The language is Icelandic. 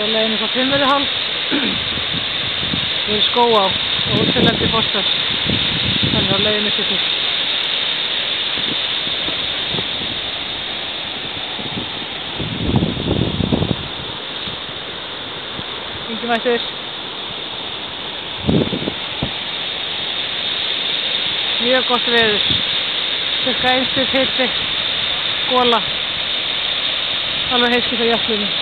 á leiðinni frá Fimmvörðuháls yfir Skógá og Hótellendi Fossvogs. Þannig á leiðinni til Ingimættur. Mjög gott veður. Cirka 1 stig hiti, gola. Alveg heitt í það jöklinum.